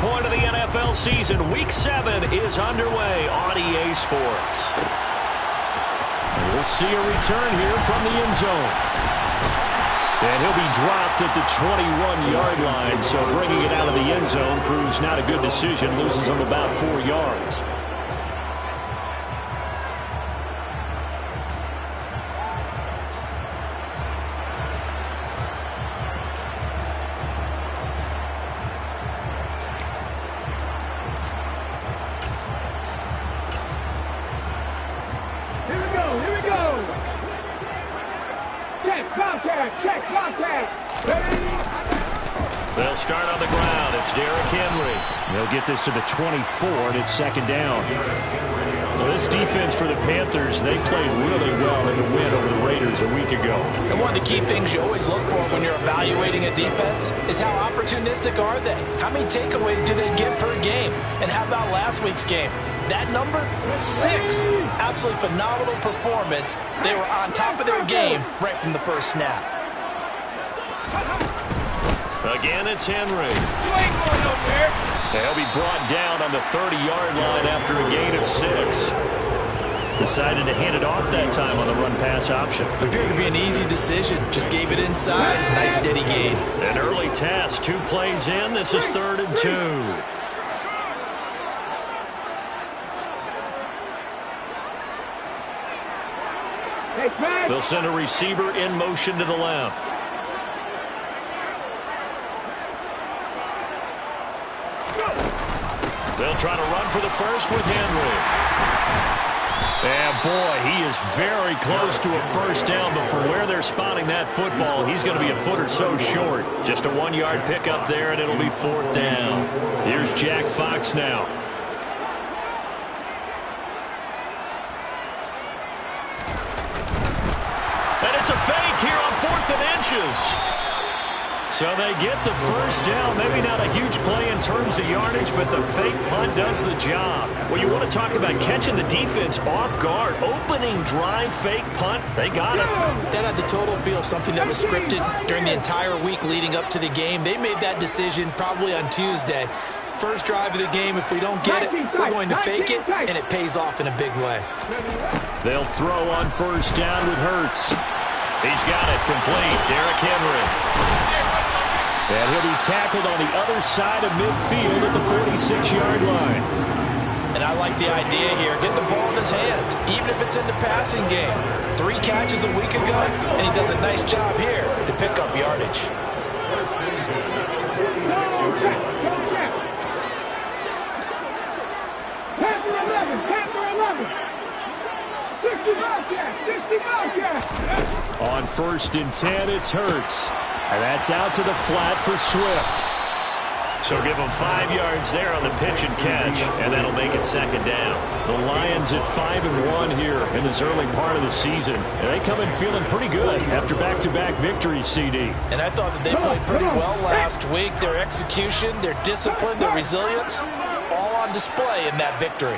point of the NFL season. Week 7 is underway on EA Sports. We'll see a return here from the end zone. And he'll be dropped at the 21-yard line, so bringing it out of the end zone proves not a good decision. Loses him about 4 yards. They'll start on the ground. It's Derrick Henry. They'll get this to the 24, and it's second down. Well, this defense for the Panthers, they played really well in the win over the Raiders a week ago. And one of the key things you always look for when you're evaluating a defense is how opportunistic are they? How many takeaways do they get per game? And how about last week's game? That number? 6. Absolutely phenomenal performance. They were on top of their game right from the first snap. Again, it's Henry. He'll be brought down on the 30-yard line after a gain of 6. Decided to hand it off that time on the run-pass option. Appeared to be an easy decision. Just gave it inside. Nice steady gain. An early task. 2 plays in. This is 3rd and 2. They'll send a receiver in motion to the left. They'll try to run for the first with Henry. And boy, he is very close to a first down, but from where they're spotting that football, he's going to be a foot or so short. Just a 1-yard pickup there, and it'll be 4th down. Here's Jack Fox now. And it's a fake here on 4th and inches. So they get the first down. Maybe not a huge play in terms of yardage, but the fake punt does the job. Well, you want to talk about catching the defense off guard. Opening drive, fake punt. They got it. That had the total feel of something that was scripted during the entire week leading up to the game. They made that decision probably on Tuesday. First drive of the game, if we don't get it, we're going to fake it, and it pays off in a big way. They'll throw on first down with Hurts. He's got it complete. Derrick Henry. And he'll be tackled on the other side of midfield at the 46-yard line. And I like the idea here. Get the ball in his hands, even if it's in the passing game. 3 catches a week ago, and he does a nice job here to pick up yardage. On 1st and 10, it's Hurts. And that's out to the flat for Swift. So give them 5 yards there on the pitch and catch, and that'll make it second down. The Lions at 5-1 here in this early part of the season. And they come in feeling pretty good after back-to-back victories, CD. And I thought that they played pretty well last week. Their execution, their discipline, their resilience, all on display in that victory.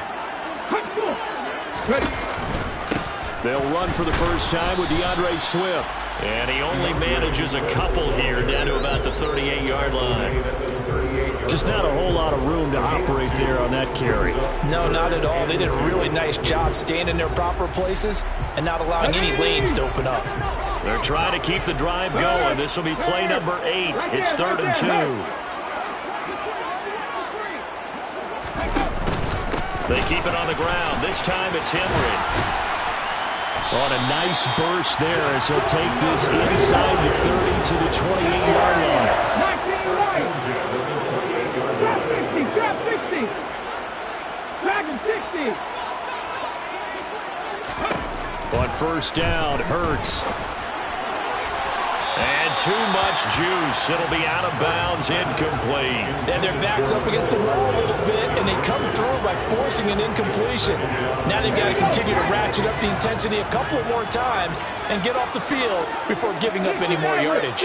They'll run for the first time with DeAndre Swift. And he only manages a couple here down to about the 38-yard line. Just not a whole lot of room to operate there on that carry. No, not at all. They did a really nice job staying in their proper places and not allowing any lanes to open up. They're trying to keep the drive going. This will be play number 8. It's 3rd and 2. They keep it on the ground. This time it's Henry. On a nice burst there as he'll take this inside the 30 to the 28-yard line. On first down, Hurts. And too much juice. It'll be out of bounds, incomplete. And their back's up against the wall a little bit, and they come through by forcing an incompletion. Now they've got to continue to ratchet up the intensity a couple of more times and get off the field before giving up any more yardage.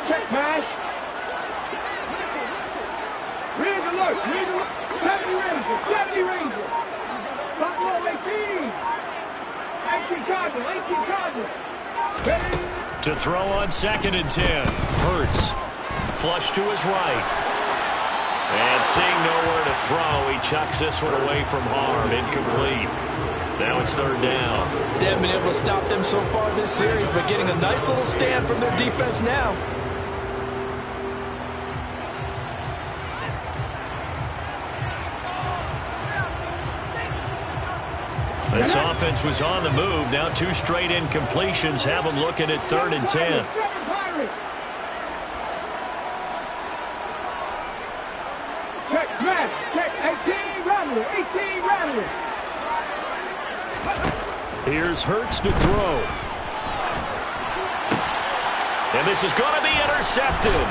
Check pass. Read alert. Deputy Ranger. To throw on 2nd and 10. Hurts. Flush to his right. And seeing nowhere to throw, he chucks this one away from harm. Incomplete. Now it's 3rd down. They haven't been able to stop them so far this series, but getting a nice little stand from their defense now. This offense was on the move. Now 2 straight incompletions have them looking at 3rd and 10. Here's Hurts to throw. And this is going to be intercepted.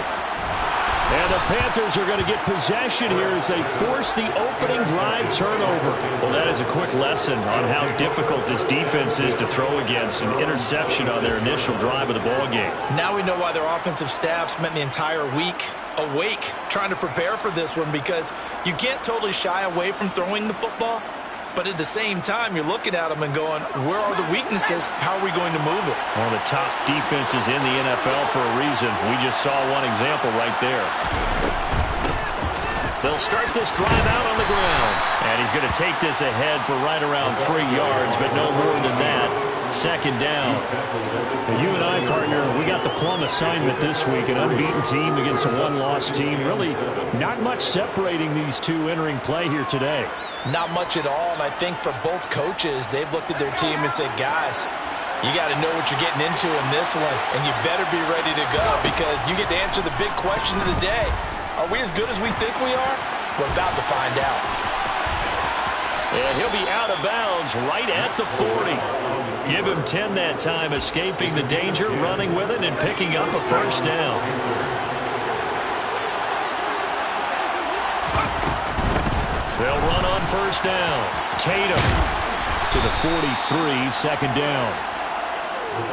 And the Panthers are going to get possession here as they force the opening drive turnover. Well, that is a quick lesson on how difficult this defense is to throw against. An interception on their initial drive of the ballgame. Now we know why their offensive staff spent the entire week awake trying to prepare for this one, because you can't totally shy away from throwing the football. But at the same time, you're looking at them and going, where are the weaknesses? How are we going to move it? One of the top defenses in the NFL for a reason. We just saw one example right there. They'll start this drive out on the ground. And he's going to take this ahead for right around 3 yards, but no more than that. 2nd down. Well, you and I, partner, we got the plum assignment this week. An unbeaten team against a one-loss team. Really not much separating these two entering play here today. Not much at all, and I think for both coaches, they've looked at their team and said, guys, you got to know what you're getting into in this one, and you better be ready to go, because you get to answer the big question of the day. Are we as good as we think we are? We're about to find out. And he'll be out of bounds right at the 40. Give him 10 that time, escaping the danger, running with it, and picking up a 1st down. They'll run on 1st down. Tatum to the 43, 2nd down.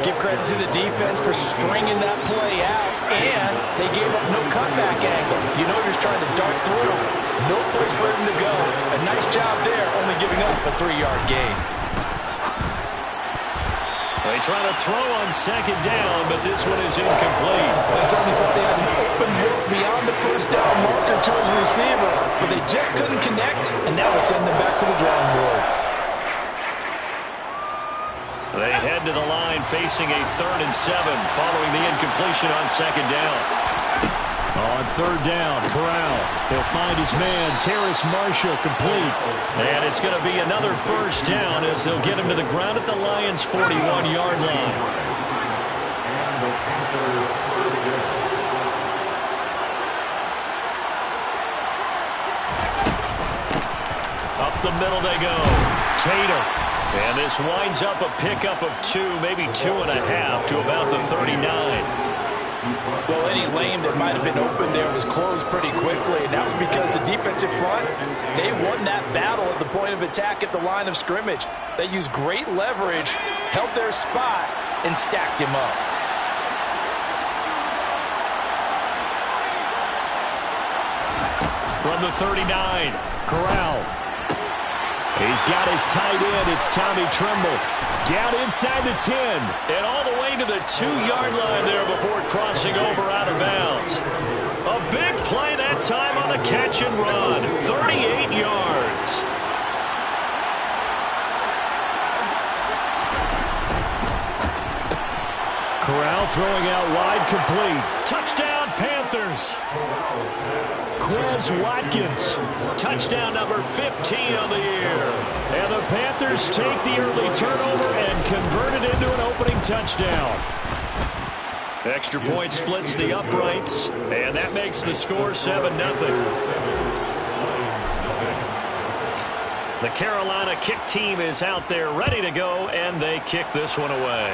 Give credit to the defense for stringing that play out, and they gave up no cutback angle. You know you're trying to dart through. No place for him to go. A nice job there, only giving up a 3-yard gain. They try to throw on 2nd down, but this one is incomplete. They certainly thought they had an open look beyond the 1st down marker to his receiver, but they just couldn't connect, and that will send them back to the drawing board. They head to the line facing a 3rd and 7 following the incompletion on 2nd down. On 3rd down, Corral. He'll find his man, Terrace Marshall, complete. And it's going to be another 1st down as they'll get him to the ground at the Lions' 41-yard line. Up the middle they go. Tatum. And this winds up a pickup of 2, maybe 2.5 to about the 39. Well, any lane that might have been open there was closed pretty quickly, and that was because the defensive front, they won that battle at the point of attack at the line of scrimmage. They used great leverage, held their spot, and stacked him up. From the 39, Corral. He's got his tight end. It's Tommy Tremble. Down inside the 10. And all the way to the 2-yard line there before crossing over out of bounds. A big play that time on the catch and run. 38 yards. Corral throwing out wide, complete. Touchdown, Panthers. Quez Watkins. Touchdown number 15 on the year. And the Panthers take the early turnover and convert it into an opening touchdown. Extra point splits the uprights, and that makes the score 7-0. The Carolina kick team is out there ready to go, and they kick this one away.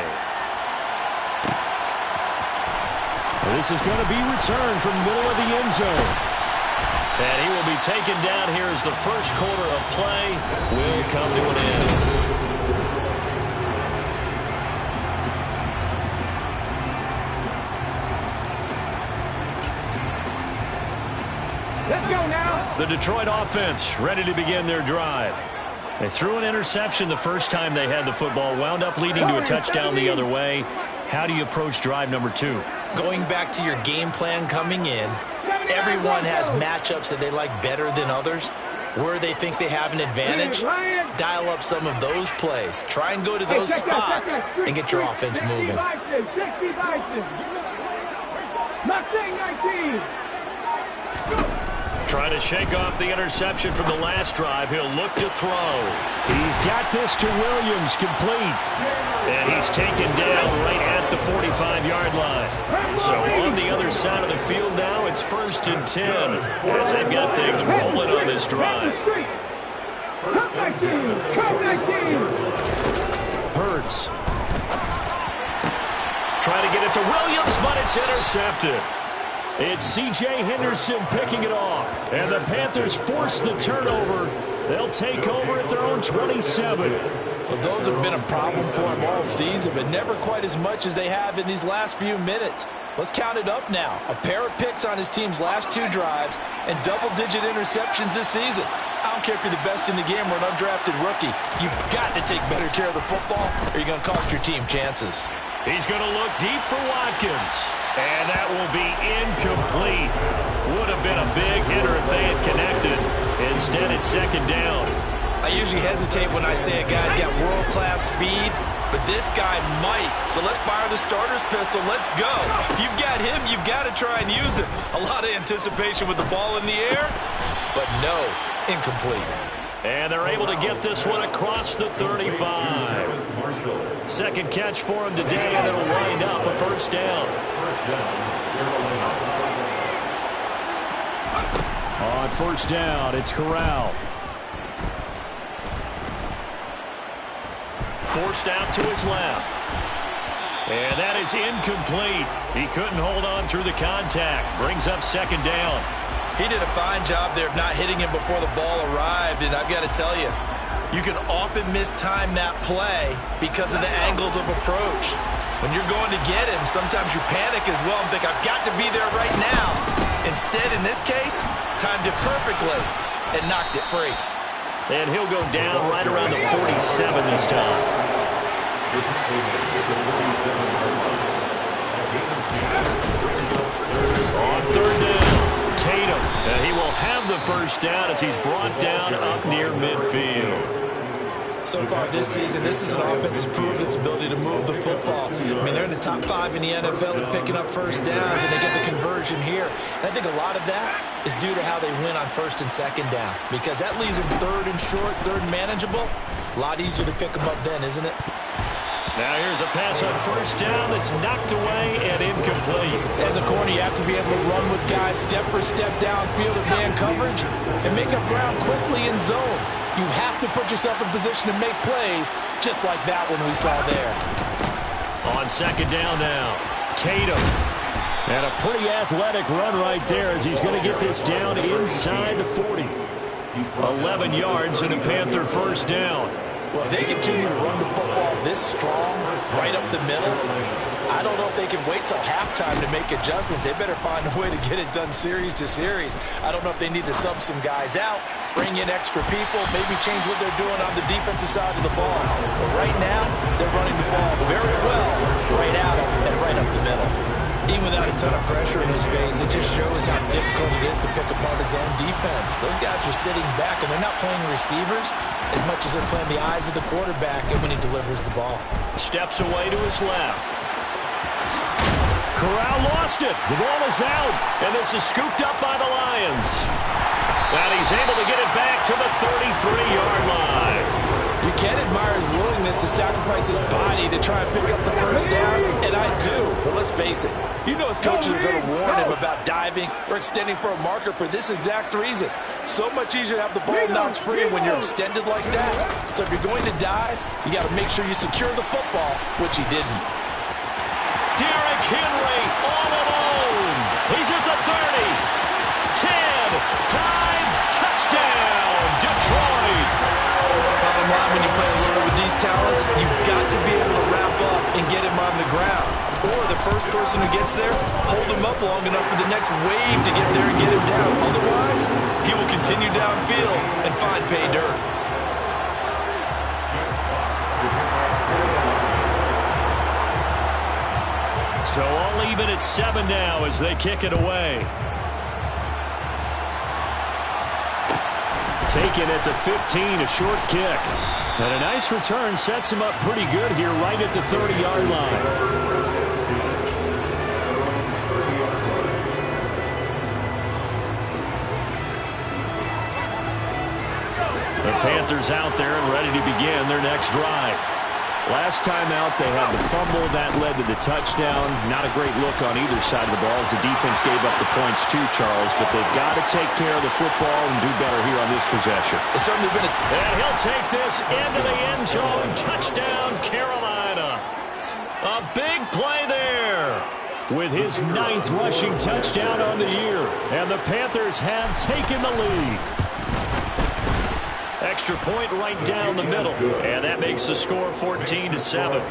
This is going to be returned from the middle of the end zone. And he will be taken down here as the first quarter of play will come to an end. Let's go now. The Detroit offense ready to begin their drive. They threw an interception the first time they had the football, wound up leading to a touchdown the other way. How do you approach drive number 2? Going back to your game plan coming in, everyone has matchups that they like better than others. Where they think they have an advantage, dial up some of those plays. Try and go to those spots and get your offense moving. Trying to shake off the interception from the last drive. He'll look to throw. He's got this to Williams, complete. And he's taken down right at the 45-yard line. So on the other side of the field now, it's 1st and 10 as they've got things rolling on this drive. Hurts. Trying to get it to Williams, but it's intercepted. It's C.J. Henderson picking it off. And the Panthers force the turnover. They'll take over at their own 27. Well, those have been a problem for them all season, but never quite as much as they have in these last few minutes. Let's count it up now. A pair of picks on his team's last 2 drives and double-digit interceptions this season. I don't care if you're the best in the game or an undrafted rookie. You've got to take better care of the football or you're going to cost your team chances. He's going to look deep for Watkins. And that will be incomplete. Would have been a big hitter if they had connected. Instead, it's 2nd down. I usually hesitate when I say a guy's got world-class speed, but this guy might. So let's fire the starter's pistol. Let's go. If you've got him, you've got to try and use him. A lot of anticipation with the ball in the air, but no, incomplete. And they're able to get this one across the 35. 2nd catch for him today, and it'll wind up a 1st down. On 1st down, it's Corral. Forced out to his left. And that is incomplete. He couldn't hold on through the contact. Brings up 2nd down. He did a fine job there of not hitting him before the ball arrived, and I've got to tell you, you can often mistime that play because of the angles of approach. When you're going to get him, sometimes you panic as well and think, I've got to be there right now. Instead, in this case, timed it perfectly and knocked it free. And he'll go down right around the 47 this time. On 3rd down, Tatum. And he will have the 1st down as he's brought down up near midfield. So far this season, this is an offense that's proved its ability to move the football. I mean, they're in the top 5 in the NFL at picking up 1st downs, and they get the conversion here. And I think a lot of that is due to how they win on 1st and 2nd down, because that leaves them 3rd and short, 3rd and manageable. A lot easier to pick them up then, isn't it? Now here's a pass on 1st down that's knocked away and incomplete. As a corner, you have to be able to run with guys step for step downfield in man coverage and make up ground quickly in zone. You have to put yourself in position to make plays, just like that one we saw there. On 2nd down now, Tatum. And a pretty athletic run right there as he's going to get this down inside the 40. 11 yards and a Panther 1st down. Well, if they continue to run the football this strong, right up the middle, I don't know if they can wait till halftime to make adjustments. They better find a way to get it done series to series. I don't know if they need to sub some guys out, bring in extra people, maybe change what they're doing on the defensive side of the ball. But right now, they're running the ball very well right at them and right up the middle. Even without a ton of pressure in his face, it just shows how difficult it is to pick apart his own defense. Those guys are sitting back, and they're not playing receivers as much as they're playing the eyes of the quarterback and when he delivers the ball. Steps away to his left. Corral lost it. The ball is out, and this is scooped up by the Lions. And he's able to get it back to the 33-yard line. You can admire his willingness to sacrifice his body to try and pick up the 1st down, and I do. But let's face it, you know his coaches are going to warn him about diving or extending for a marker for this exact reason. So much easier to have the ball knocked free when you're extended like that. So if you're going to dive, you got to make sure you secure the football, which he didn't. Derrick Henry all alone. He's at the 30. 10, 5, touchdown, Detroit. Bottom line, when you play a runner with these talents, you've got to be able to wrap up and get him on the ground. Or the first person who gets there, hold him up long enough for the next wave to get there and get him down. Otherwise, he will continue downfield and find pay dirt. So all even at 7 now as they kick it away. Taken at the 15, a short kick. And a nice return sets him up pretty good here right at the 30-yard line. The Panthers out there and ready to begin their next drive. Last time out, they had the fumble. That led to the touchdown. Not a great look on either side of the ball as the defense gave up the points too, Charles. But they've got to take care of the football and do better here on this possession. It's certainly been And he'll take this into the end zone. Touchdown, Carolina. A big play there with his 9th rushing touchdown on the year. And the Panthers have taken the lead. Extra point right down the middle. And that makes the score 14-7.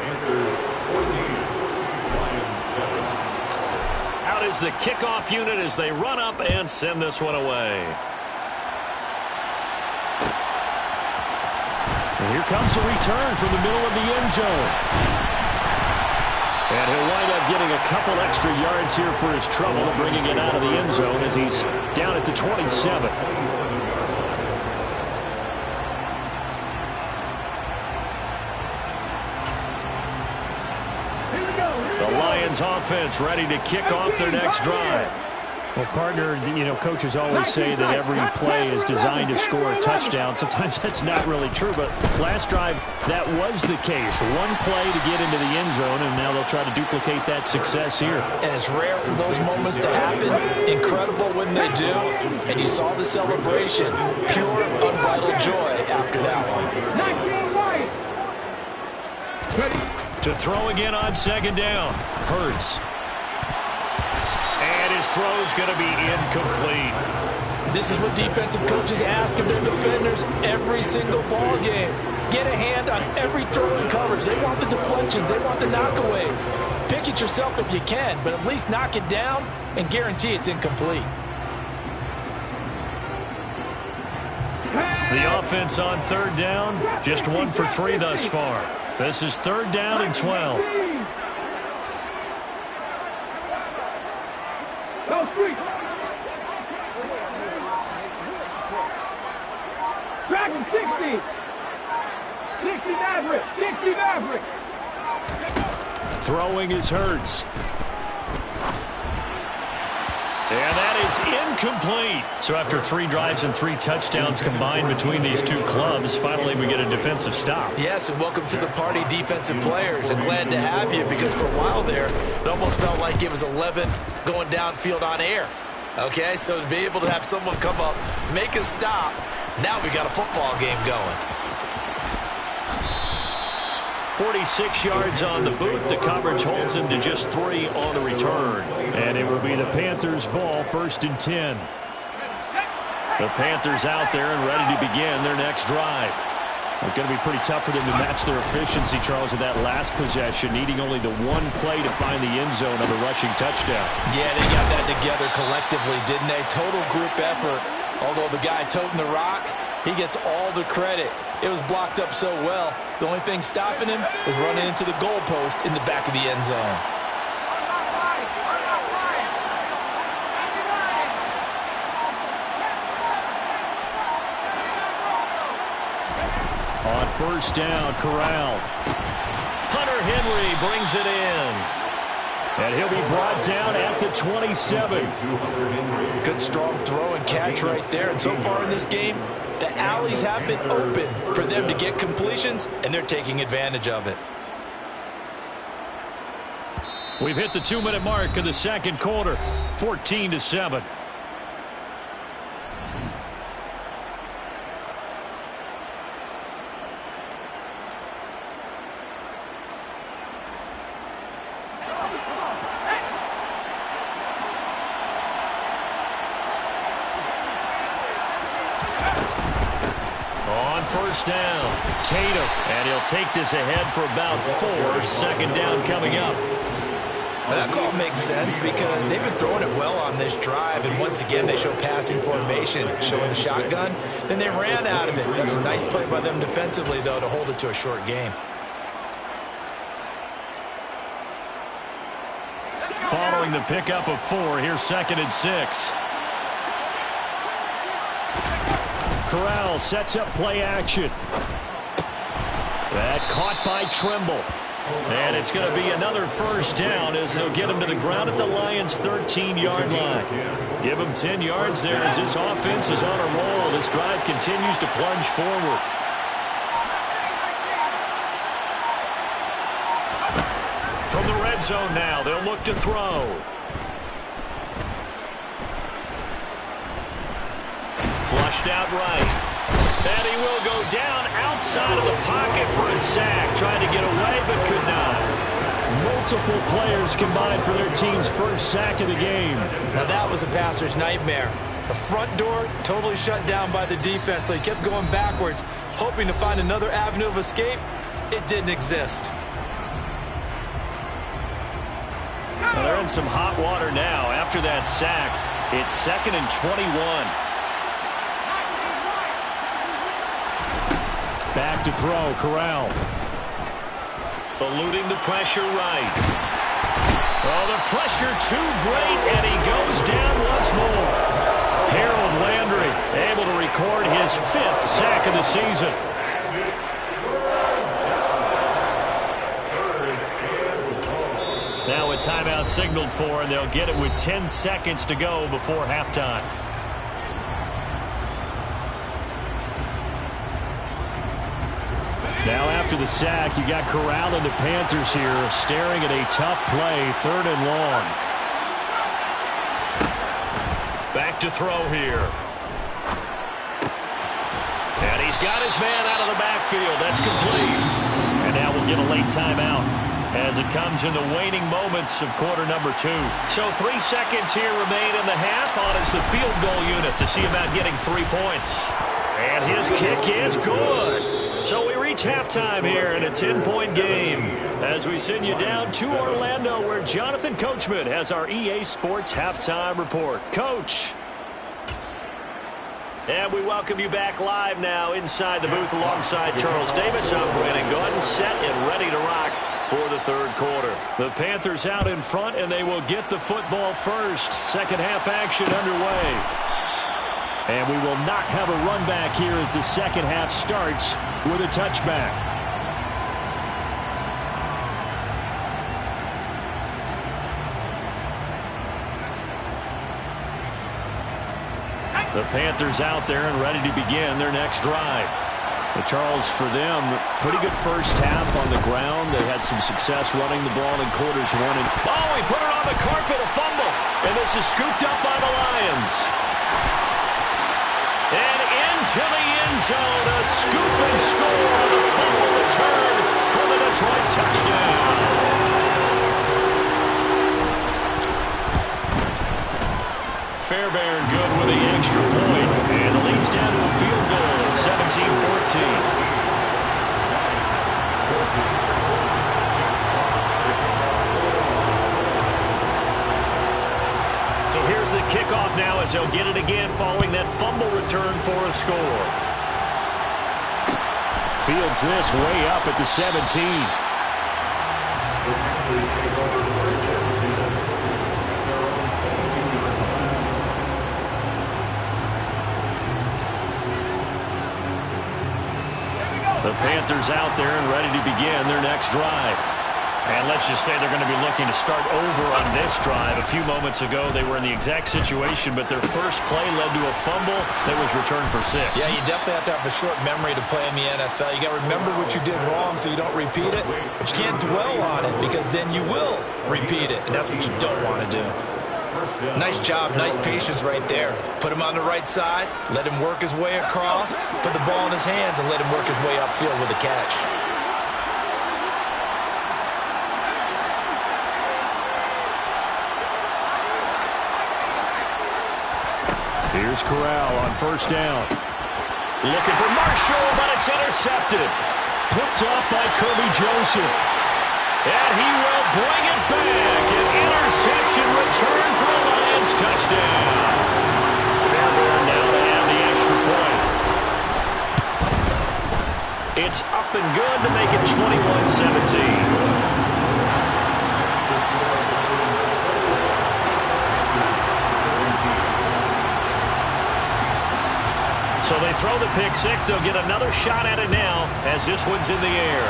Out is the kickoff unit as they run up and send this one away. And here comes a return from the middle of the end zone. And he'll wind up getting a couple extra yards here for his trouble, bringing it out of the end zone as he's down at the 27. Offense ready to kick off their next drive. Well, partner, coaches always say that every play is designed to score a touchdown. Sometimes that's not really true, but last drive, that was the case. One play to get into the end zone, and now they'll try to duplicate that success here. And it's rare for those moments to happen. Incredible when they do. And you saw the celebration. Pure, unbridled joy after that one. To throw again on second down. Hurts. And his throw's going to be incomplete. This is what defensive coaches ask of their defenders every single ball game. Get a hand on every throw in coverage. They want the deflections. They want the knockaways. Pick it yourself if you can, but at least knock it down and guarantee it's incomplete. The offense on third down, just 1 for 3 thus far. This is 3rd down and 12. Dragon 60. 60 Maverick. 60 Maverick. Throwing is Hurts. And that is incomplete. So after 3 drives and 3 touchdowns combined between these two clubs, finally we get a defensive stop. Yes, and welcome to the party, defensive players. And glad to have you because for a while there, it almost felt like it was 11 going downfield on air. Okay, so to be able to have someone come up, make a stop, now we got a football game going. 46 yards on the boot. The coverage holds him to just 3 on the return. And it will be the Panthers' ball, 1st and 10. The Panthers out there and ready to begin their next drive. It's going to be pretty tough for them to match their efficiency, Charles, with that last possession, needing only the 1 play to find the end zone of the rushing touchdown. Yeah, they got that together collectively, didn't they? Total group effort. Although the guy toting the rock, he gets all the credit. It was blocked up so well. The only thing stopping him was running into the goalpost in the back of the end zone. On 1st down, corralled. Hunter Henry brings it in. And he'll be brought down at the 27. Good strong throw and catch right there. And so far in this game, the alleys have been open for them to get completions, and they're taking advantage of it. We've hit the 2-minute mark of the second quarter, 14-7. On 1st down, Tatum, and he'll take this ahead for about 4. 2nd down coming up. Well, that call makes sense because they've been throwing it well on this drive, and once again they show passing formation, showing the shotgun. Then they ran out of it. That's a nice play by them defensively, though, to hold it to a short game. following the pickup of 4. Here's 2nd and 6. Corral sets up play action. That caught by Trimble. And it's going to be another first down as they'll get him to the ground at the Lions' 13-yard line. Give him 10 yards there as this offense is on a roll. This drive continues to plunge forward. From the red zone now, they'll look to throw. Flushed out right. And he will go down outside of the pocket for a sack. Trying to get away, but could not. Multiple players combined for their team's first sack of the game. Now that was a passer's nightmare. The front door totally shut down by the defense, so he kept going backwards, hoping to find another avenue of escape. It didn't exist. Well, they're in some hot water now. After that sack, it's 2nd and 21. Back to throw, Corral. Eluding the pressure right. Oh, the pressure too great, and he goes down once more. Harold Landry able to record his 5th sack of the season. Now a timeout signaled for, and they'll get it with 10 seconds to go before halftime. Now after the sack, you got Corral and the Panthers here staring at a tough play, 3rd and long. Back to throw here. And he's got his man out of the backfield. That's complete. And now we'll get a late timeout as it comes in the waning moments of quarter number 2. So 3 seconds here remain in the half on it's the field goal unit to see about getting 3 points. And his kick is good. So we reach halftime here in a 10-point game as we send you down to Orlando where Jonathan Coachman has our EA Sports halftime report. Coach. And we welcome you back live now inside the booth alongside Charles Davis. I'm Brandon Gordon, set and ready to rock for the 3rd quarter. The Panthers out in front, and they will get the football first. Second half action underway. And we will not have a run back here as the second half starts with a touchback. The Panthers out there and ready to begin their next drive. But Charles, for them, pretty good first half on the ground. They had some success running the ball in quarters 1 and... Oh, he put it on the carpet, a fumble. And this is scooped up by the Lions. And into the end zone, a scoop and score on a fumble return for the Detroit touchdown. Fairbairn good with the extra point, and the lead's down to a field goal at 17-14. So here's the kickoff now as they'll get it again following that fumble return for a score. Fields this way up at the 17. The Panthers out there and ready to begin their next drive. And let's just say they're going to be looking to start over on this drive. A few moments ago, they were in the exact situation, but their first play led to a fumble that was returned for 6. Yeah, you definitely have to have a short memory to play in the NFL. You got to remember what you did wrong so you don't repeat it, but you can't dwell on it because then you will repeat it, and that's what you don't want to do. Nice job, nice patience right there. Put him on the right side, let him work his way across, put the ball in his hands, and let him work his way upfield with a catch. Here's Corral on first down. Looking for Marshall, but it's intercepted. Picked up by Kirby Joseph. And he will bring it back. An interception return for a Lions touchdown. Fairbairn now to add the extra point. It's up and good to make it 21-17. throw the pick six. They'll get another shot at it now as this one's in the air.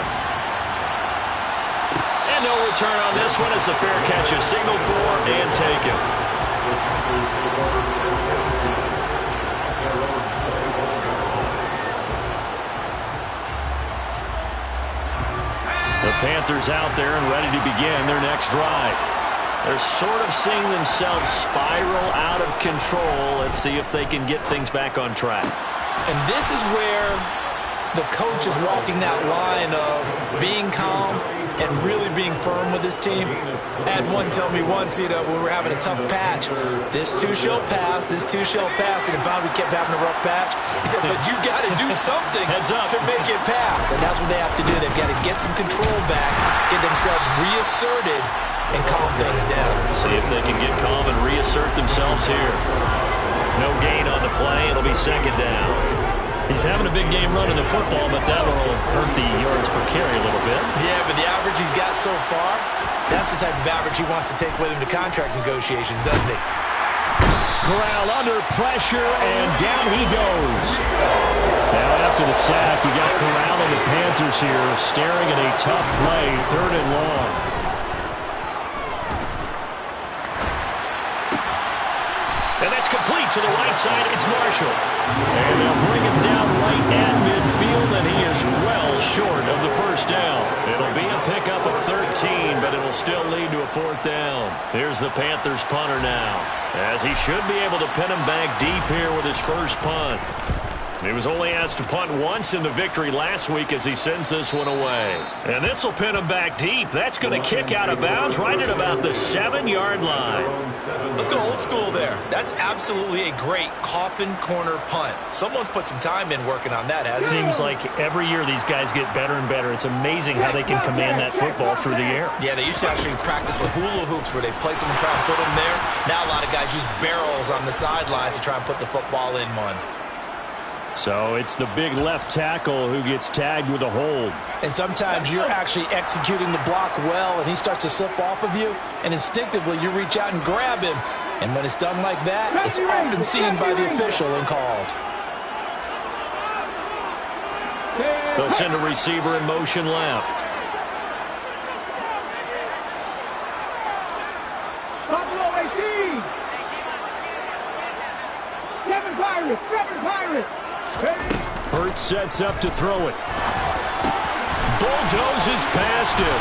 And no return on this one as the fair catch is signaled for and taken. The Panthers out there and ready to begin their next drive. They're sort of seeing themselves spiral out of control. Let's see if they can get things back on track. And this is where the coach is walking that line of being calm and really being firm with his team. I had one tell me once, when we were having a tough patch, this too shall pass, this too shall pass, and if we kept having a rough patch, he said, but you got to do something to make it pass, and that's what they have to do. They've got to get some control back, get themselves reasserted, and calm things down. See if they can get calm and reassert themselves here. No gain on the play. It'll be second down. He's having a big game running the football, but that will hurt the yards per carry a little bit. Yeah, but the average he's got so far, that's the type of average he wants to take with him to contract negotiations, doesn't he? Corral under pressure, and down he goes. Now after the sack, you got Corral and the Panthers here staring at a tough play, 3rd and long. And that's complete to the right side. It's Marshall. And they'll bring him down right at midfield, and he is well short of the first down. It'll be a pickup of 13, but it'll still lead to a 4th down. Here's the Panthers punter now, as he should be able to pin him back deep here with his first punt. He was only asked to punt once in the victory last week as he sends this one away. And this will pin him back deep. That's going to kick out of bounds right at about the 7-yard line. Let's go old school there. That's absolutely a great coffin corner punt. Someone's put some time in working on that, hasn't it? Seems like every year these guys get better and better. It's amazing how they can command that football through the air. Yeah, they used to actually practice with hula hoops where they place them and try and put them there. Now a lot of guys use barrels on the sidelines to try and put the football in one. So it's the big left tackle who gets tagged with a hold. And sometimes you're actually executing the block well, and he starts to slip off of you, and instinctively you reach out and grab him. And when it's done like that, it's often seen by the official and called. They'll send a receiver in motion left. Buffalo 18. 7 Pirates. 7 Pirates. Hurts sets up to throw it. Bulldozes past him.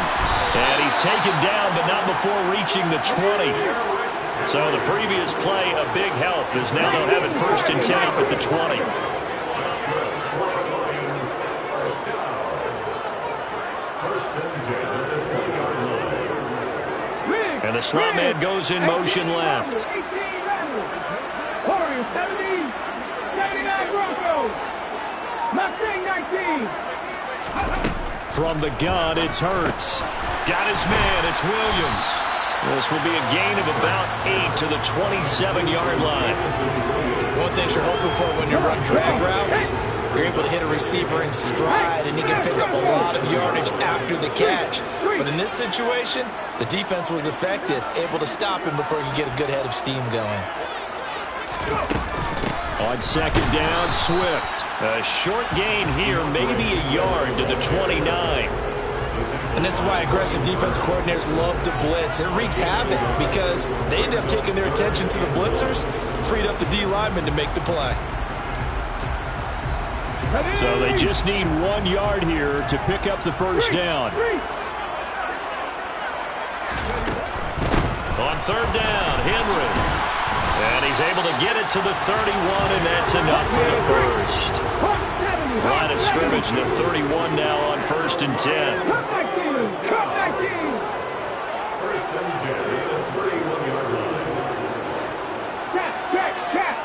And he's taken down, but not before reaching the 20. So the previous play, a big help, as now they'll have it 1st and 10 up at the 20. And the slot man goes in motion left. Warriors 70, 79 Broncos. Mustang 19. From the gun, it's Hurts. Got his man, it's Williams. This will be a gain of about 8 to the 27-yard line. One thing you're hoping for when you run drag routes, you're able to hit a receiver in stride, and he can pick up a lot of yardage after the catch. But in this situation, the defense was effective, able to stop him before he could get a good head of steam going. On 2nd down, Swift. A short gain here, maybe a yard to the 29. And this is why aggressive defensive coordinators love to blitz. It wreaks havoc because they end up taking their attention to the blitzers, freed up the D lineman to make the play. So they just need 1 yard here to pick up the 1st down. On 3rd down, Henry. And he's able to get it to the 31, and that's enough for the 1st. Line of scrimmage, the 31 now on 1st and 10.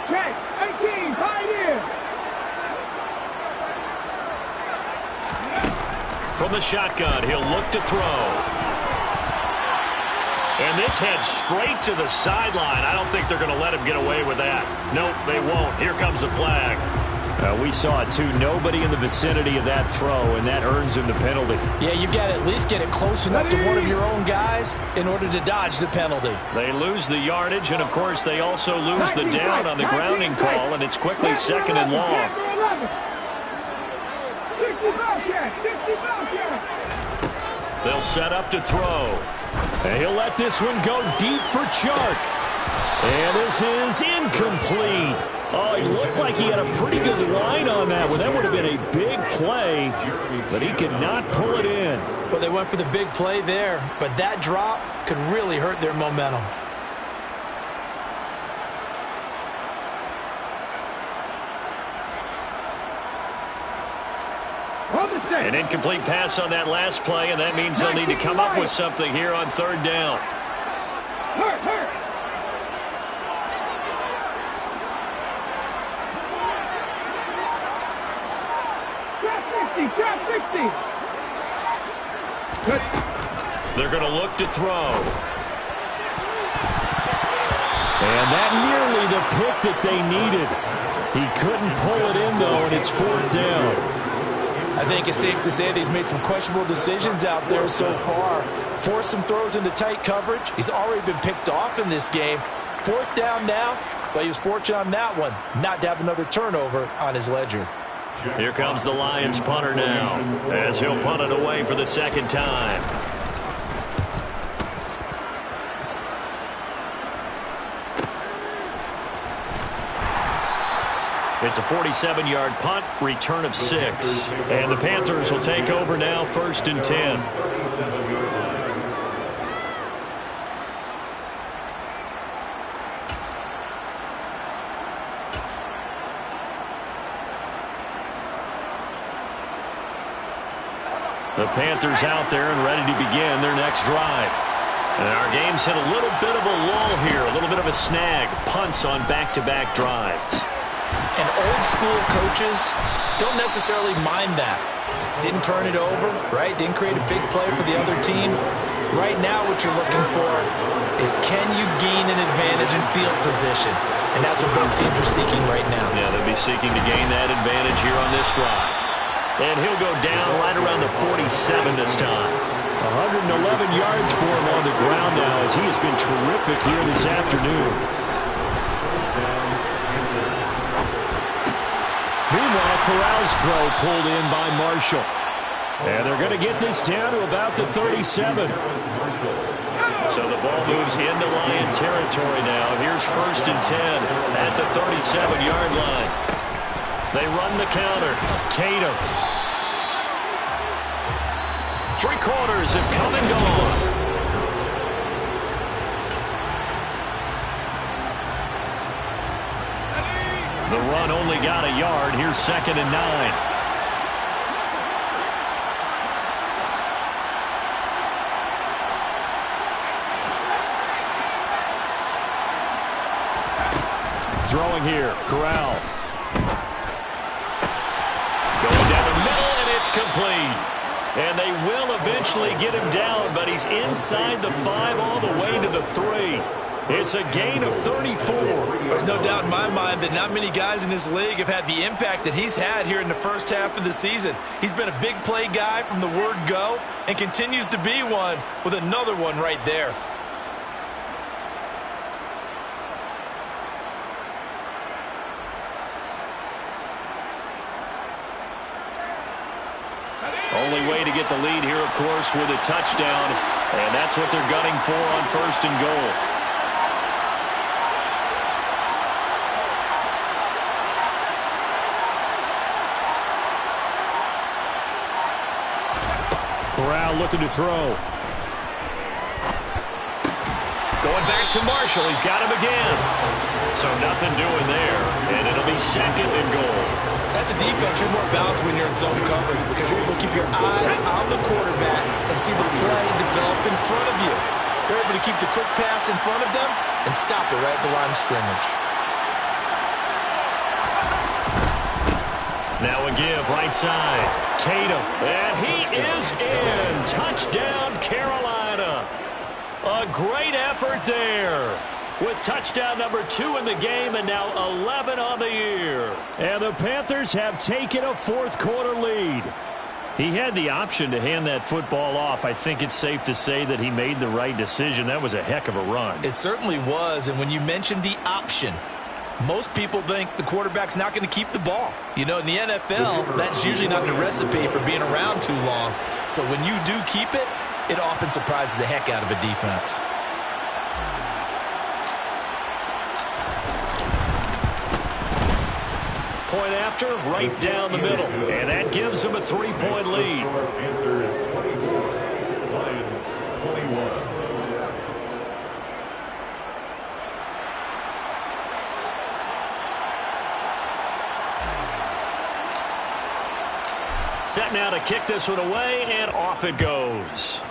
Check. 18, pioneer. From the shotgun, he'll look to throw. And this heads straight to the sideline. I don't think they're going to let him get away with that. Nope, they won't. Here comes the flag. We saw it too. Nobody in the vicinity of that throw, and that earns him the penalty. Yeah, you've got to at least get it close enough to one of your own guys in order to dodge the penalty. They lose the yardage, and, of course, they also lose the down on the grounding call, and it's quickly 2nd and long. 60 They'll set up to throw. And he'll let this one go deep for Chark. And this is incomplete. Oh, he looked like he had a pretty good line on that one. That would have been a big play, but he could not pull it in. Well, they went for the big play there, but that drop could really hurt their momentum. An incomplete pass on that last play, and that means they'll need to come up with something here on 3rd down. Hurt. Trap 60. They're going to look to throw. And that nearly the pick that they needed. He couldn't pull it in, though, and it's 4th down. I think it's safe to say that he's made some questionable decisions out there so far. Forced some throws into tight coverage. He's already been picked off in this game. 4th down now, but he was fortunate on that one not to have another turnover on his ledger. Here comes the Lions punter now, as he'll punt it away for the 2nd time. It's a 47-yard punt, return of 6. And the Panthers will take over now, 1st and 10. The Panthers out there and ready to begin their next drive. And our game's hit a little bit of a lull here, a little bit of a snag. Punts on back-to-back drives. And old-school coaches don't necessarily mind that. Didn't turn it over, right? Didn't create a big play for the other team. Right now what you're looking for is can you gain an advantage in field position? And that's what both teams are seeking right now. Yeah, they'll be seeking to gain that advantage here on this drive. And he'll go down right around the 47 this time. 111 yards for him on the ground now as he has been terrific here this afternoon. Meanwhile, Corral's throw pulled in by Marshall. And they're going to get this down to about the 37. So the ball moves into Lion territory now. Here's 1st and 10 at the 37-yard line. They run the counter. Tatum. 3 quarters have come and gone. The run only got a yard. Here's 2nd and 9. Throwing here, Corral. Going down the middle, and it's complete. And they will eventually get him down, but he's inside the 5 all the way to the 3. It's a gain of 34. There's no doubt in my mind that not many guys in this league have had the impact that he's had here in the first half of the season. He's been a big play guy from the word go and continues to be one with another one right there. Only way to get the lead here, of course, with a touchdown. And that's what they're gunning for on 1st and goal. Corral looking to throw. Going back to Marshall. He's got him again. So nothing doing there. And it'll be 2nd and goal. As a defense, you're more balanced when you're in zone coverage because you're able to keep your eyes on the quarterback and see the play develop in front of you. You're able to keep the quick pass in front of them and stop it right at the line of scrimmage. Now a give right side. Tatum. And he is in. Touchdown, Carolina. A great effort there. with touchdown number 2 in the game and now 11 on the year. And the Panthers have taken a fourth-quarter lead. He had the option to hand that football off. I think it's safe to say that he made the right decision. That was a heck of a run. It certainly was, and when you mentioned the option, most people think the quarterback's not going to keep the ball. You know, in the NFL, that's usually not the recipe for being around too long. So when you do keep it, it often surprises the heck out of a defense. Point after, right down the middle. And that gives them a 3-point lead. Panthers 24, Lions 21. Set now to kick this one away, and off it goes.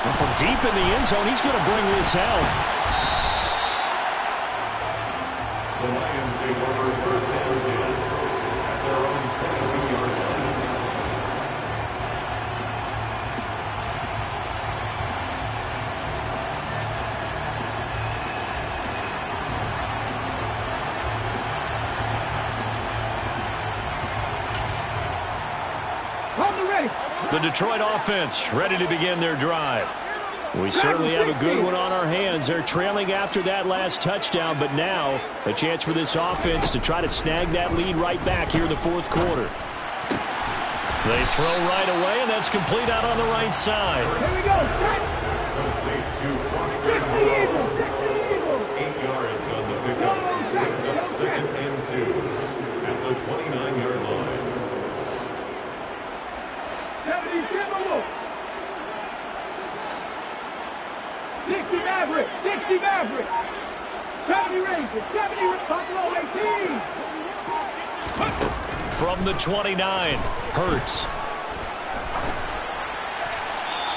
And from deep in the end zone, he's going to bring this out. The Lions take over first down 10 at their own 22-yard line. The Detroit offense ready to begin their drive. We certainly have a good one on our hands. They're trailing after that last touchdown, but now a chance for this offense to try to snag that lead right back here in the fourth quarter. They throw right away, and that's complete out on the right side. Here we go. Complete to Foster Moreau. 8 yards on the pickup. Brings up 2nd and 2 at the 29-yard line. 60 Maverick, 60 Maverick, 70 Rangers, 70 Buffalo 18. From the 29, Hurts.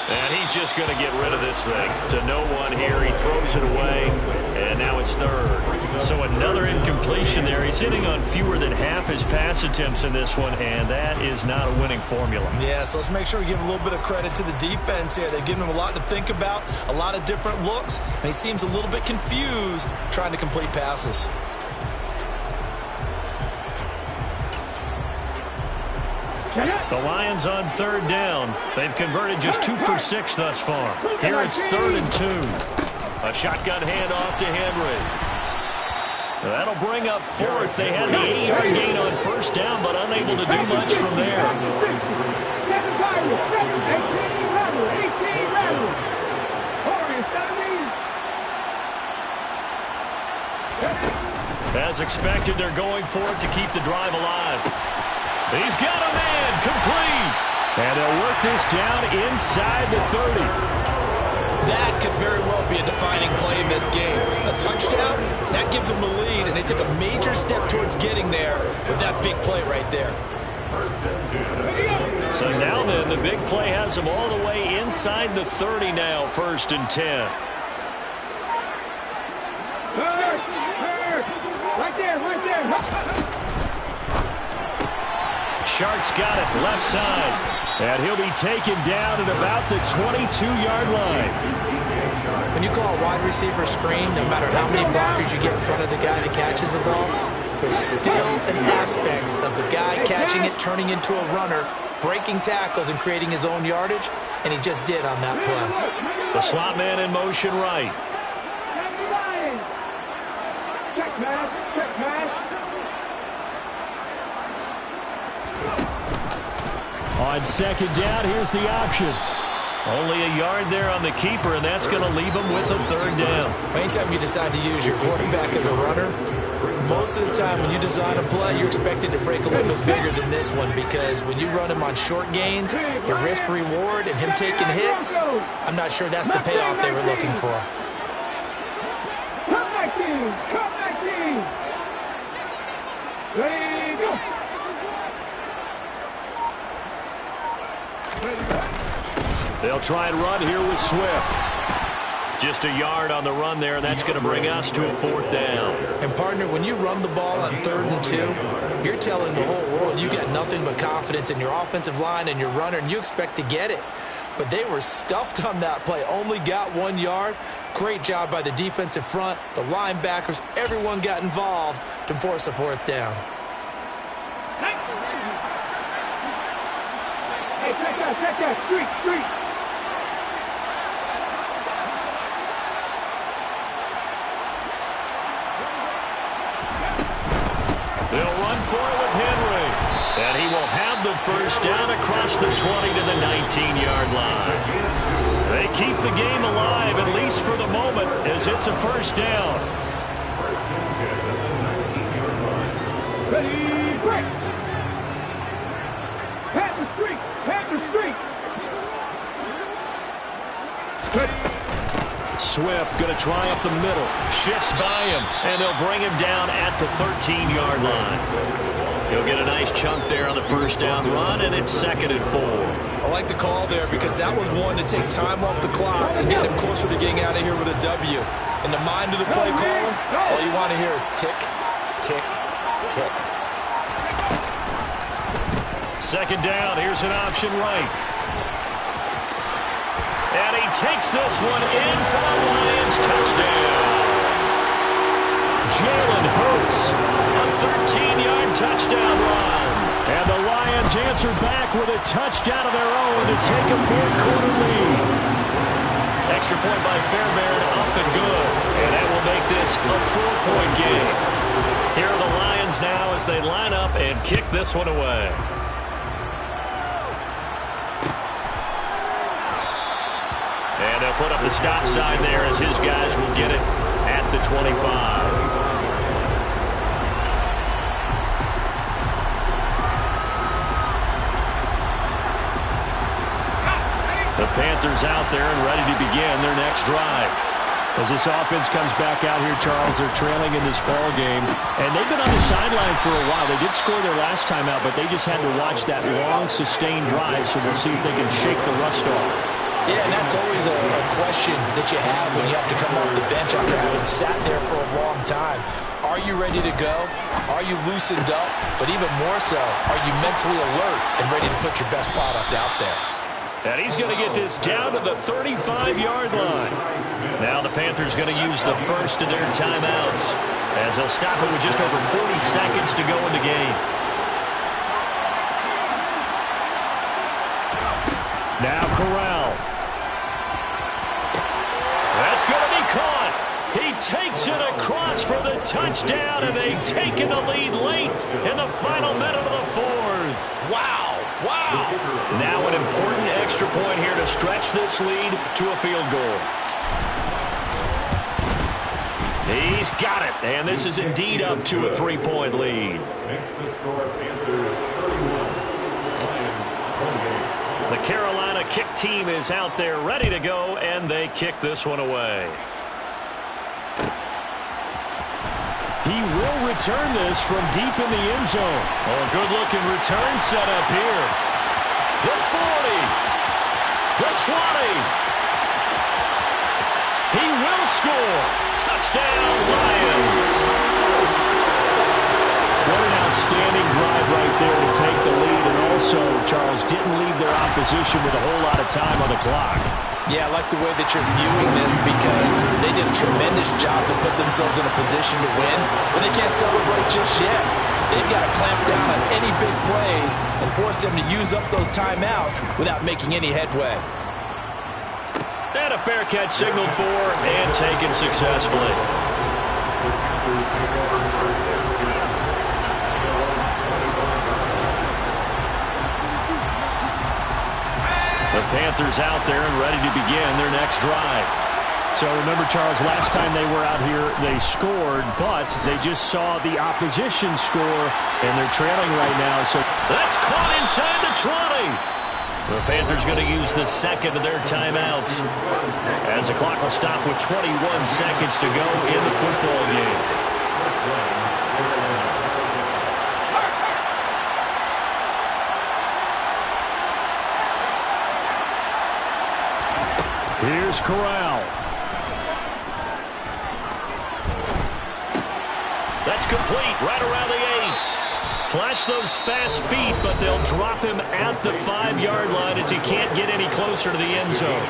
And he's just going to get rid of this thing to no one here. He throws it away, and now it's third. So another incompletion there. He's hitting on fewer than half his pass attempts in this one, and that is not a winning formula. Yeah, so let's make sure we give a little bit of credit to the defense here. They've given him a lot to think about, a lot of different looks, and he seems a little bit confused trying to complete passes. The Lions on third down. They've converted just 2 for 6 thus far. Here it's 3rd and 2. A shotgun handoff to Henry. That'll bring up 4th. They had the 8-yard gain on first down, but unable to do much from there. As expected, they're going for it to keep the drive alive. He's got a man, complete. And they'll work this down inside the 30. That could very well be a defining play in this game. A touchdown, that gives them the lead, and they took a major step towards getting there with that big play right there. First and 10. So now then, the big play has them all the way inside the 30 now, 1st and 10. Right there, right there. Shark's got it, left side. And he'll be taken down at about the 22-yard line. When you call a wide receiver screen, no matter how many blockers you get in front of the guy that catches the ball, there's still an aspect of the guy catching it, turning into a runner, breaking tackles and creating his own yardage, and he just did on that play. The slot man in motion right. Check, man. Check, man. On second down, here's the option. Only a yard there on the keeper, and that's going to leave him with a 3rd down. Anytime you decide to use your quarterback as a runner, most of the time when you design a play, you're expected to break a little bit bigger than this one, because when you run him on short gains, your risk-reward and him taking hits, I'm not sure that's the payoff they were looking for. Come back in. Come back in. Ready, go. They'll try and run here with Swift. Just a yard on the run there, and that's going to bring us to a 4th down. And, partner, when you run the ball on 3rd and 2, you're telling the whole world you got nothing but confidence in your offensive line and your runner, and you expect to get it. but they were stuffed on that play. Only got 1 yard. Great job by the defensive front, the linebackers. Everyone got involved to force a fourth down. Hey, check that, street. They'll run for it with Henry. And he will have the first down across the 20 to the 19-yard line. They keep the game alive, at least for the moment, as it's a first down. First and 10 at the 19-yard line. Ready, break. Panther street. Ready. Swift going to try up the middle. Shifts by him, and they'll bring him down at the 13-yard line. He'll get a nice chunk there on the first down run, and it's 2nd and 4. I like the call there because that was one to take time off the clock and get them closer to getting out of here with a W. In the mind of the play caller, all you want to hear is tick, tick, tick. 2nd down, here's an option right. And he takes this one in for the Lions touchdown. Jalen Hurts, a 13-yard touchdown run. And the Lions answer back with a touchdown of their own to take a fourth-quarter lead. Extra point by Fairbairn, up and good. And that will make this a 4-point game. Here are the Lions now as they line up and kick this one away. And they'll put up the stop sign there as his guys will get it at the 25. The Panthers out there and ready to begin their next drive. As this offense comes back out here, Charles, they're trailing in this ball game. And they've been on the sideline for a while. They did score their last time out, but they just had to watch that long, sustained drive, so we'll see if they can shake the rust off. Yeah, and that's always a question that you have when you have to come off the bench after having sat there for a long time. Are you ready to go? Are you loosened up? But even more so, are you mentally alert and ready to put your best product out there? And he's going to get this down to the 35-yard line. Now the Panthers going to use the first of their timeouts as they'll stop it with just over 40 seconds to go in the game. Now Corral. That's going to be caught. He takes it across for the touchdown, and they've taken the lead late in the final minute of the fourth. Wow. Wow. Now an important extra point here to stretch this lead to a field goal. He's got it, and this is indeed up to a 3-point lead. Makes the score Panthers 31, Lions 28. The Carolina kick team is out there ready to go, and they kick this one away. He will return this from deep in the end zone. Oh, good-looking return set up here. The 40. The 20. He will score. Touchdown, Lions. What an outstanding drive right there to take the lead. And also, Charles, didn't leave their opposition with a whole lot of time on the clock. Yeah, I like the way that you're viewing this because they did a tremendous job to put themselves in a position to win, but they can't celebrate just yet. They've got to clamp down on any big plays and force them to use up those timeouts without making any headway. And a fair catch signaled for and taken successfully. The Panthers out there and ready to begin their next drive. So remember, Charles, last time they were out here, they scored, but they just saw the opposition score, and they're trailing right now. So that's caught inside the 20. The Panthers going to use the second of their timeouts as the clock will stop with 21 seconds to go in the football game. Here's Corral. That's complete right around the 8. Flash those fast feet, but they'll drop him at the 5-yard line as he can't get any closer to the end zone.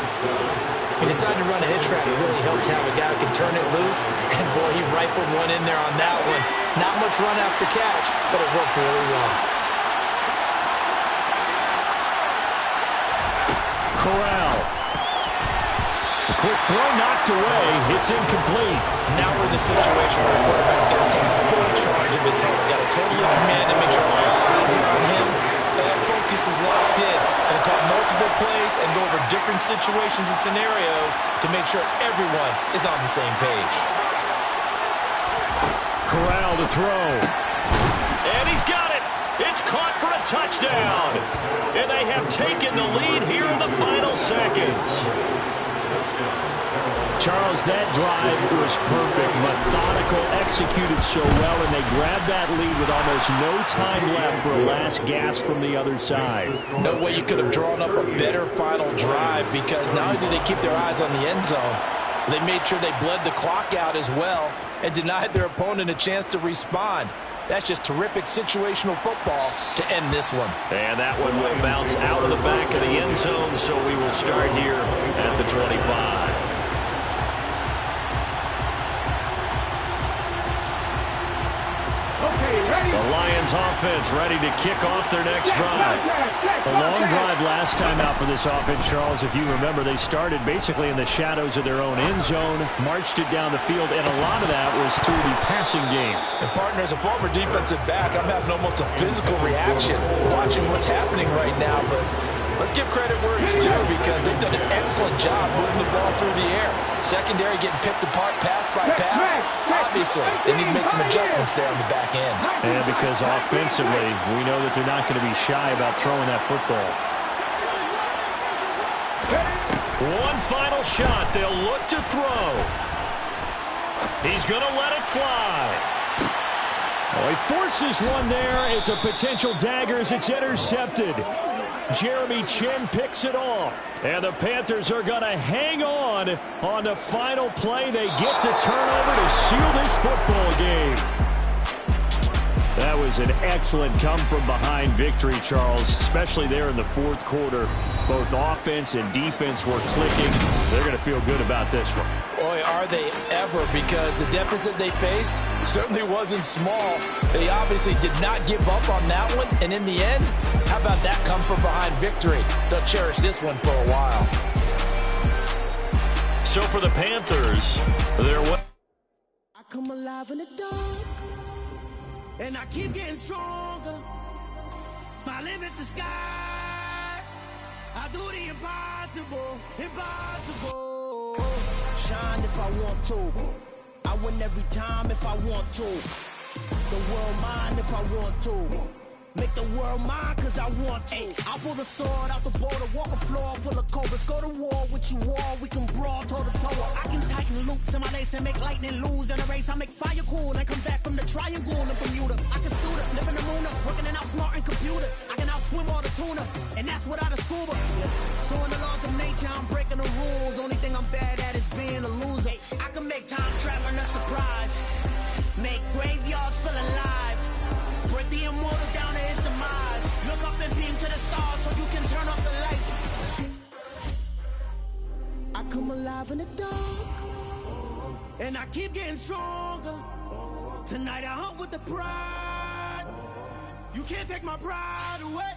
He decided to run a hitch route. It really helped to have a guy who can turn it loose. And, boy, he rifled one in there on that one. Not much run after catch, but it worked really well. Corral. The quick throw knocked away. It's incomplete. Now we're in the situation where the quarterback's got to take full charge of his head. Got to totally command and make sure all eyes are on him. All focus is locked in. Going to call multiple plays and go over different situations and scenarios to make sure everyone is on the same page. Corral to throw. And he's got it. It's caught for a touchdown. And they have taken the lead here in the final seconds. Charles, that drive was perfect. Methodical, executed so well, and they grabbed that lead with almost no time left for a last gasp from the other side. No way you could have drawn up a better final drive, because not only did they keep their eyes on the end zone, they made sure they bled the clock out as well and denied their opponent a chance to respond. That's just terrific situational football to end this one. And that one will bounce out of the back of the end zone, so we will start here at the 25. The Lions offense ready to kick off their next drive. A long drive last time out for this offense, Charles. If you remember, they started basically in the shadows of their own end zone, marched it down the field, and a lot of that was through the passing game. And partner, as a former defensive back, I'm having almost a physical reaction watching what's happening right now, but let's give credit where it's due, because they've done an excellent job moving the ball through the air. Secondary getting picked apart pass by pass. Obviously, they need to make some adjustments there on the back end. And because offensively, we know that they're not going to be shy about throwing that football. One final shot. They'll look to throw. He's going to let it fly. Oh, he forces one there. It's a potential dagger as it's intercepted. Jeremy Chin picks it off. And the Panthers are going to hang on the final play. They get the turnover to seal this football game. That was an excellent come-from-behind victory, Charles, especially there in the fourth quarter. Both offense and defense were clicking. They're going to feel good about this one. Boy, are they ever, because the deficit they faced certainly wasn't small. They obviously did not give up on that one, and in the end, how about that come-from-behind victory? They'll cherish this one for a while. So for the Panthers, they're what? I come alive in the dark, and I keep getting stronger. My limit's the sky. I do the impossible, impossible. Shine if I want to. I win every time if I want to. The world mine if I want to. Make the world mine cause I want to. I pull the sword out the border, walk a floor full of cobras. Go to war with you all, we can brawl toe to toe. I can tighten loops in my lace and make lightning lose in a race. I make fire cool and come back from the triangle in Bermuda. I can suit up, live in the moon up, working and outsmarting computers. I can outswim all the tuna, and that's without a scuba. So in the laws of nature, I'm breaking the rules. Only thing I'm bad at is being a loser. I can make time traveling a surprise. Make graveyards feel alive. Break the immortal down to his demise. Look up and beam to the stars so you can turn off the lights. I come alive in the dark, and I keep getting stronger. Tonight I hunt with the pride. You can't take my pride away.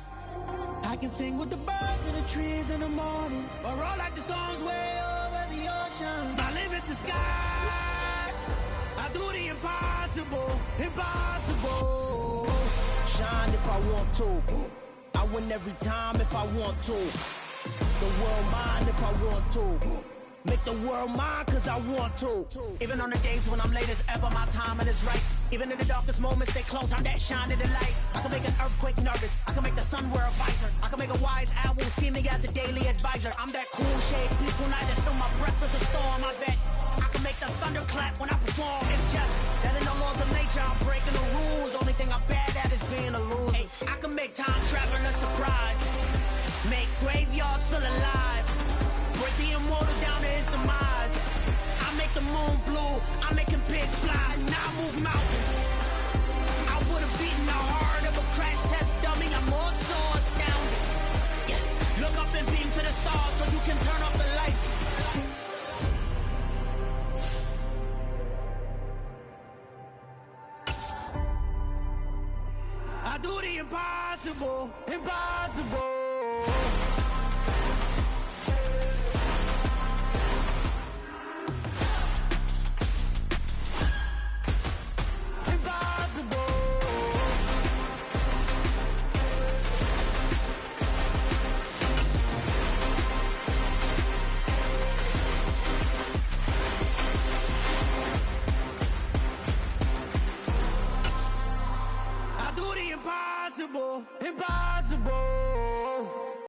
I can sing with the birds and the trees in the morning, or roll like the storms way over the ocean. My limit's the sky. I do the impossible, impossible. Shine if I want to. I win every time if I want to. The world mine if I want to. Make the world mine cause I want to. Even on the days when I'm late as ever, my timing is right. Even in the darkest moments, stay close, I'm that shining the light. I can make an earthquake nervous. I can make the sun wear a visor. I can make a wise owl see me as a daily advisor. I'm that cool shade, peaceful night, and still my breath is a storm, I bet. I can make the thunder clap when I perform. It's just that in the laws of nature, I'm breaking the rules. Only thing I'm bad at is being a loser. Hey, I can make time traveling a surprise. Make graveyards feel alive. Break the immortal down to his demise. I make the moon blue. I'm making pigs fly. Now I move mountains. I would have beaten the heart of a all so you can turn off the lights. I do the impossible, impossible.